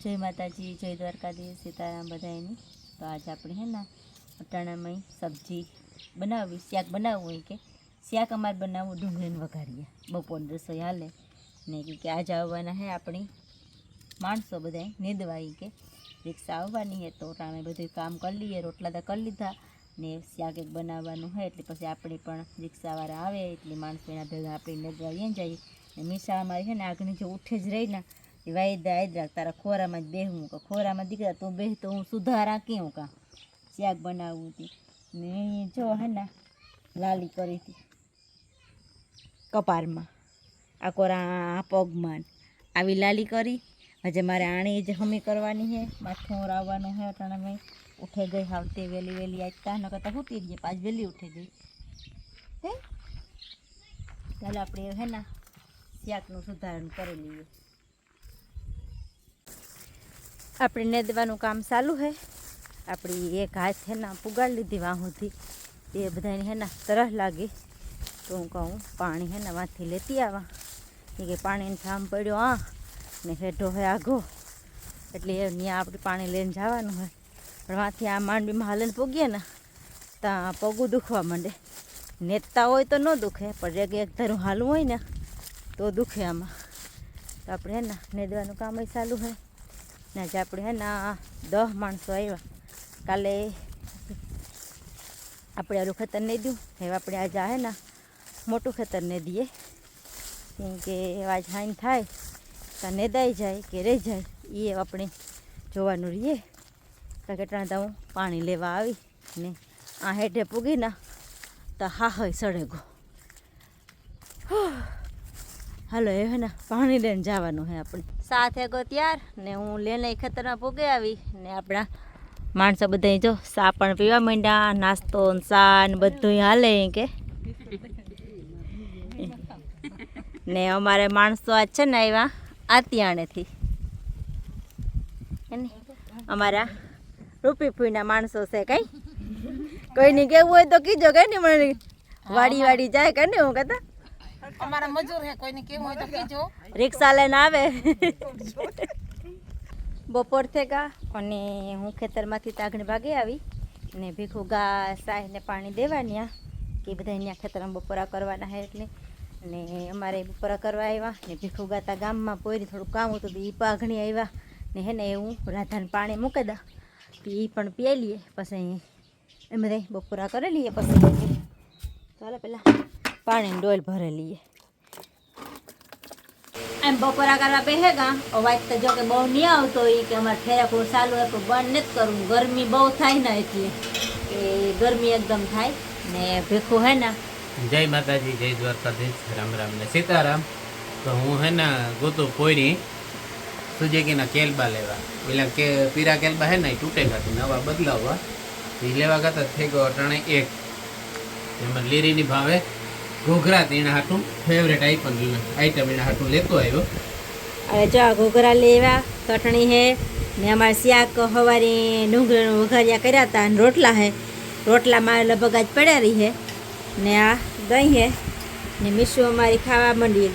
जय माताजी, जय द्वारकाधीश, सीताराम बधाईनी। तो आज આપણે હે ને અટાણામાં સબ્જી બનાવવી, શાક બનાવવું હોય કે શાક અમારે બનાવવું ડુંગળીને વઘારીયા બપોર રસોઈ હાલે ને કે આજે આવવાના હે આપણી માણસો બધા નેદવાઈ કે રિક્ષા આવવાની હે તો અટાણે બધું કામ કરી લઈએ, રોટલા તો કરી લીધા ને શાક એક બનાવવાનું હોય એટલે પછી આપણે પણ રિક્ષાવાળા આવે એટલે માણસો એના ભેગા આપણે નેદવા અહીં જઈએ ને મીસા અમારી છે ને આગળ જે ઉઠે જ રહી ને વાયદા આયદરા તારા ખોરામાં જ બેહું કે ખોરામાં દીકરા તું બેહ તો હું સુધારા કેવું કાં શાક બનાવવું હતી ને જો હે ને લાલી કરી હતી કપારમાં આ કોરા પગમાં આવી લાલી કરી હજે મારે આણી જ હમી કરવાની છે માથું રાવવાનું છે અટાણામાં ઉઠે ગઈ હાવતે વહેલી વહેલી આજતા ન કરતાં ઉઠી ગઈ પાંચ વહેલી ઉઠી ગઈ હે ચાલો આપણે હે ને શાકનું સુધારણ કરી લઈએ। આપણે નેદવાનું કામ ચાલુ છે। આપણી એક હાથ હે ને પુગાડી લીધી વાહુથી એ બધાને હે ને તરસ લાગી તો હું કહું પાણી હે ને વાંથી લેતી આવા કે પાણીને ઠામ પડ્યો આ ને હેઠો હે આઘો એટલે ત્યાં આપણે પાણી લઈને જવાનું હોય પણ વાંથી આ માંડવીમાં હાલીને પૂગીએ ને ત્યાં પગું દુખવા માંડે। નેતતા હોય તો ન દુખે પણ રેગે એક ધારું હાલવું હોય ને તો દુખે આમાં। તો આપણે હે ને નેદવાનું કામ ચાલુ છે ને આજે આપણે હે ને 10 માણસો આવ્યા। કાલે આપણે આરું ખેતર નહીં દઉં હવે આપણે આજે હે ને મોટું ખેતર ને દઈએ કેમ કે આજ હાઈન થાય તો નેદાઈ જાય કે રહી જાય એ આપણે જોવાનું રહીએ તો કેટલા તો હું પાણી લેવા આવી ને આ હેઠે પૂગી ને તો હા હોય સડેગો હાલો એ હે ને પાણી લઈને જવાનું છે આપણે 7 વાગ્યો ત્યાર ને હું લઈને ખેતરમાં પૂગે આવી ને આપણા માણસો બધા જો ચા પણ પીવા માંડ્યા નાસ્તો ને ચા ને બધું હાલે કે ને અમારે માણસો આજ છે ને આવ્યા આતિયાણેથી અમારા રૂપી ફૂઈના માણસો છે કઈ કોઈને કેવું હોય તો કીજો કઈ ને મને વાડી વાડી જાય કઈ ને હું કહેતા અમારા મજૂર હે કોઈને કેવું હોય તો કીજો રિક્ષા લઈને આવે બપોર થેગા અને હું ખેતરમાંથી તાગણી ભાગે આવી ને ભીખું ગા સાહેને પાણી દેવાની કે બધા અહીંયા ખેતરમાં બપોરા કરવાના છે એટલે ને અમારે બપોરા કરવા આવ્યા ને ભીખું ગાતા ગામમાં પોરી થોડું કામ હતું તો એ પાઘણી આવ્યા ને હે ને હું રાધાને પાણી મૂકી દા તો એ પણ પી લઈએ પછી એમ બધા બપોરા કરી લઈએ પછી ચાલો પેલા પાણીની ડોલ ભરી લઈએ। એમ બપોરા કરવા બેહેગા અવાજ તો જો કે બહુ નહીં આવતો એ કે અમારે ફેરાફૂર ચાલુ હોય તો બંધ નથી કરવું ગરમી બહુ થાય ને એટલે એ ગરમી એકદમ થાય ને ભેખું હે ને જય માતાજી, જય દ્વારકાધીશ, રામ રામ ને સીતારામ। તો હું હે ને ગોતો પોયરી સુજેકીના કેલબા લેવા પેલા કે પીરા કેલબા હે ને તૂટેગા તો નવા બદલાવવા એ લેવા ગયા થઈ ગયો અટાણે એક એમાં લીરીની ભાવે ઘોઘરા એના હાટું ફેવરેટ આઈટમ એના હાટું લેતો આવ્યો। હવે જો ઘોઘરા લેવા ચટણી હે ને અમારે શાક સવારે ડુંગળીનું વઘારિયા કર્યા હતા અને રોટલા હે રોટલામાં લગભગ આજ પડ્યા રહી હે ને આ દહીં હે ને મીઠું અમારી ખાવા માંડીએ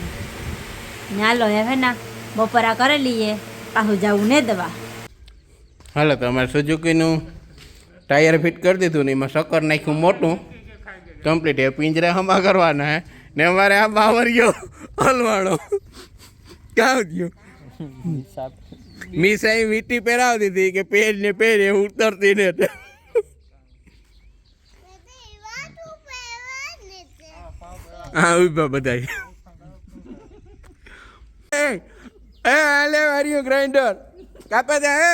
ને હાલો હવે ને બપોરા કરી લઈએ પાછું જવું ને દવા। હાલો તો અમારે સુઝુકીનું ટાયર ફિટ કરી દીધું ને એમાં શક્કર નાખ્યું મોટું કમ્પ્લીટ એ પિંજરા હમા કરવાના હે ને અમારે આ બાવરિયો હલવાણો ક્યાં ગયો મીસાઈ વીટી પહેરાવી દીધી કે પેર ને પહેરે ઉતરતી ને હા ઉભા બધા એ આલે વારિયો ગ્રાઇન્ડર કાપે દે એ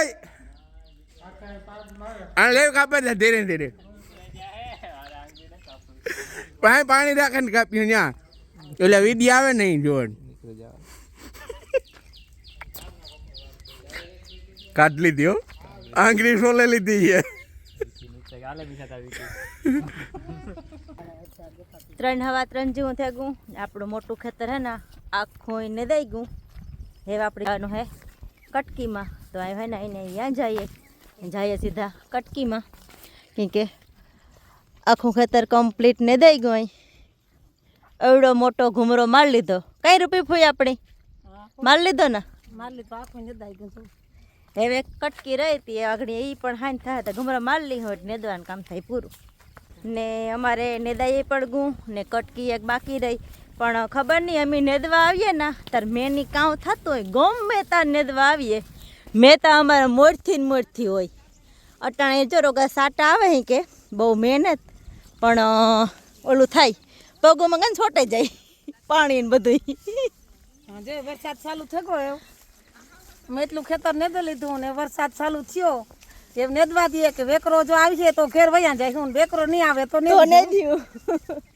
આ લે કાપે દે ધીરે ધીરે પાણી રાખે ને કાપ્યું ત્યાં એટલે વિધિ આવે નહીં જોડ કાઢ લીધી હો આંગળી સોલે લીધી છે 3 હવા 3 જેવું થઈ ગયું આપણું મોટું ખેતર હે ને આખું એને દઈ ગયું હવે આપણે જવાનું હે કટકીમાં તો આ હે ને એને ત્યાં જઈએ સીધા કટકીમાં કેમ કે આખું ખેતર કમ્પ્લીટ ને દઈ ગયું એવડો મોટો ઘૂમરો માર લીધો કઈ રૂપી ફૂઈ આપણી માર લીધો ને મારલી તો આખું ને દાઈ ગયું હવે કટકી રહી હતી આગળ એ પણ હાન થાય તો ઘમરા મારલી હોય નેદવાનું કામ થાય પૂરું ને અમારે નેદાઈએ પડગું ને કટકી એક બાકી રહી પણ ખબર નહીં અમે નેદવા આવીએ ને તાર મેની કામ થતું હોય ગમે તાર નેદવા આવીએ મેતા અમારે મોરથી હોય અટાણે જો રોગા સાટા આવે કે બહુ મહેનત પણ ઓલું થાય પગોમાં ગન છોટાઈ જાય પાણી ને બધું જે વરસાદ ચાલુ થયો એમ મેં એટલું ખેતર નેદી લીધું ને વરસાદ ચાલુ થયો એમ નેદવા દઈએ કે વેકરો જો આવશે તો ઘેર વયા જાય હું વેકરો નહીં આવે તો નહીં દઉં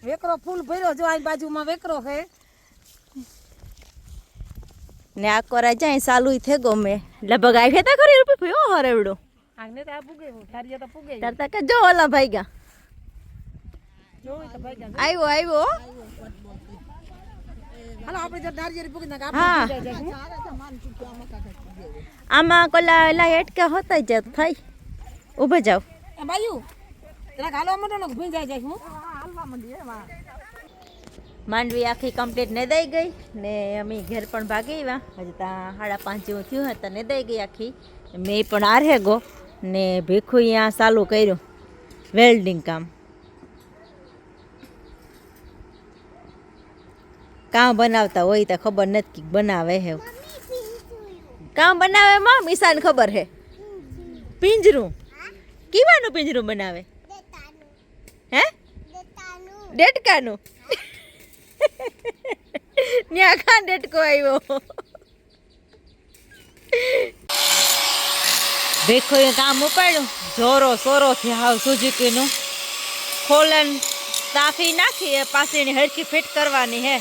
વેકરો ફૂલ ભર્યો જો આ બાજુમાં વેકરો છે ને આ કોરા જાય ચાલુ થઈ ગયો મેં લગભગ આવી હતા ખરી રૂપી ભયો હરેવડો આગને તો આ પૂગે ઠારીએ તો પૂગે તારતા કે જો ઓલા ભાઈ ગયા જોઈ તો ભાઈ ગયા આવ્યો હાલો આપણે જો ઠારીએ પૂગે ના હા આમાં કોલા એલા હેટકા હોતા જ થાય ઊભા જાવ એ બાયુ જરા હાલવા માંડો ને ભીંજાઈ જાય હું હાલવા માંડી માંડવી આખી કમ્પ્લીટ નેદાઈ ગઈ ને અમે ઘેર પણ ભાગી આવ્યા હજી ત્યાં 5:30 જેવું થયું હતા નેદાઈ ગઈ આખી મેં પણ આરે ગો ને ભીખું અહીંયા ચાલુ કર્યું વેલ્ડિંગ કામ બનાવતા હોય તો ખબર નથી બનાવે હે કામ બનાવે માં મિસાને ખબર હે પિંજરું કીવાનું પિંજરું બનાવે હે ડેટકાનું ન્યા ખાન ડેટકો આવ્યો ભેખો એ કામ ઉપાડ્યું જોરો સોરોથી હાવ સુઝુકીનું ખોલન તાફી નાખી એ પાસીની હરખી ફિટ કરવાની હે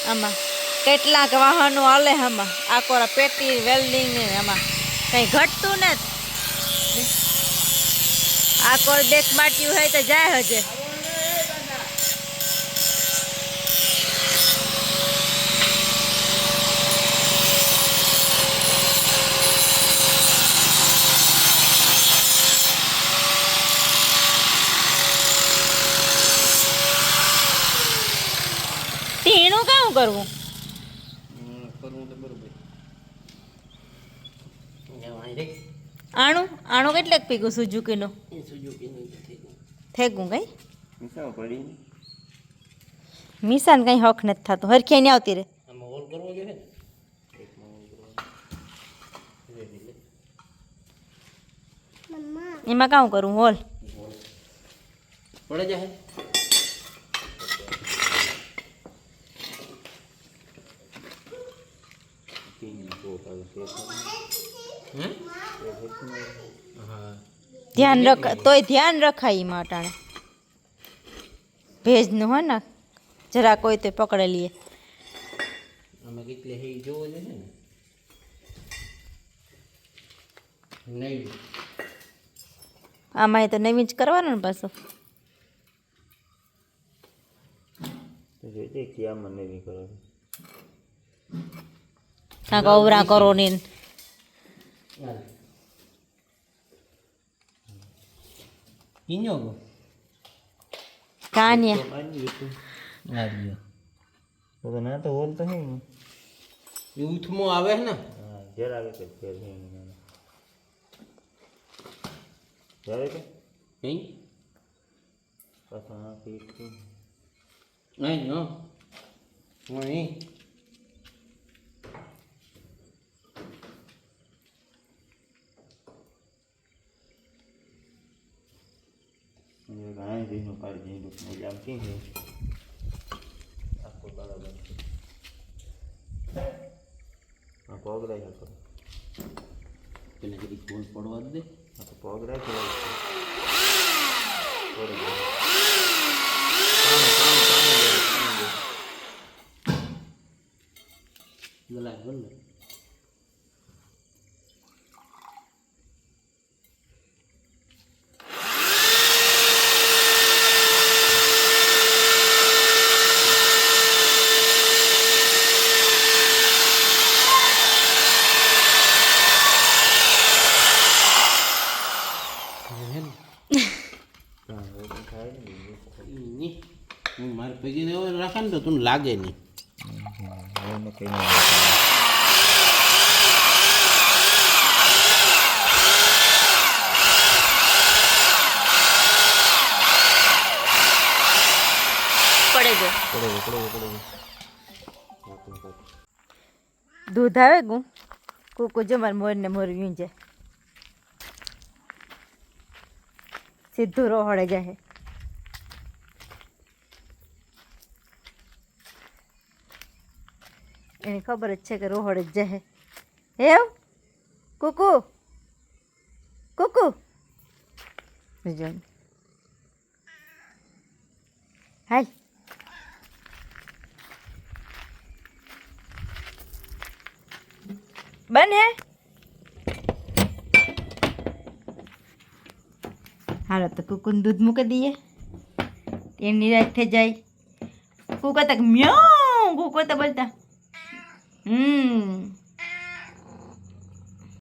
આમાં કેટલાક વાહનો હાલે આમાં આ કોરા પેટી વેલ્ડિંગ ને આમાં કંઈ ઘટતું નથી આ કોર બેક માટ્યું હોય તો જાય હજે તીણું કામ કરવું આણું આણું કેટલાક પીગું સુઝુકીનું થેગું કઈ મિસાન કઈ હક નથી થતું હરખી નહીં આવતી રે એમાં કામ કરું હોલ પડે જાય ધ્યાન રખ તોય ધ્યાન રખાય એમાં અટાણે ભેજનું હોય ને જરા કોઈ તો પકડે લઈએ અમે કેટલે હે જોવો છે ને નહીં આમાં તો નવીન જ કરવાનું ને પાછું કાંક અવરા કરો ને કિન્યો ગો કાન્યા આવ્યો તો ના તો હોલ તો હે એ ઉથમો આવે ને હા ઘેર આવે કે ઘેર હે ઘેર કે નહીં પાછા પીટ કે નહીં નો નહીં ये गाय भी नो पार जी नो मजा आती है आपको बराबर આ પગ રાખ્યો તો પેલા કદી ફોન પડવા દે આ તો પગ રાખ્યો થોડો ગલા ગલ મારે પૈકી રાખે ને તો તું લાગે નહીં એને કઈ નહીં દૂધ આવે ગું કુકુ જો મારે મોર ને મોર વીંજે સીધું રોહડે જાય એને ખબર જ છે કે રોહડે જ જાય હેવ કુકુ કુકુ હાય બન હે હાલો તો કુકુને દૂધ મૂકી દઈએ એની રાત થઈ જાય કુકા તક મ્યો કુકો તો બોલતા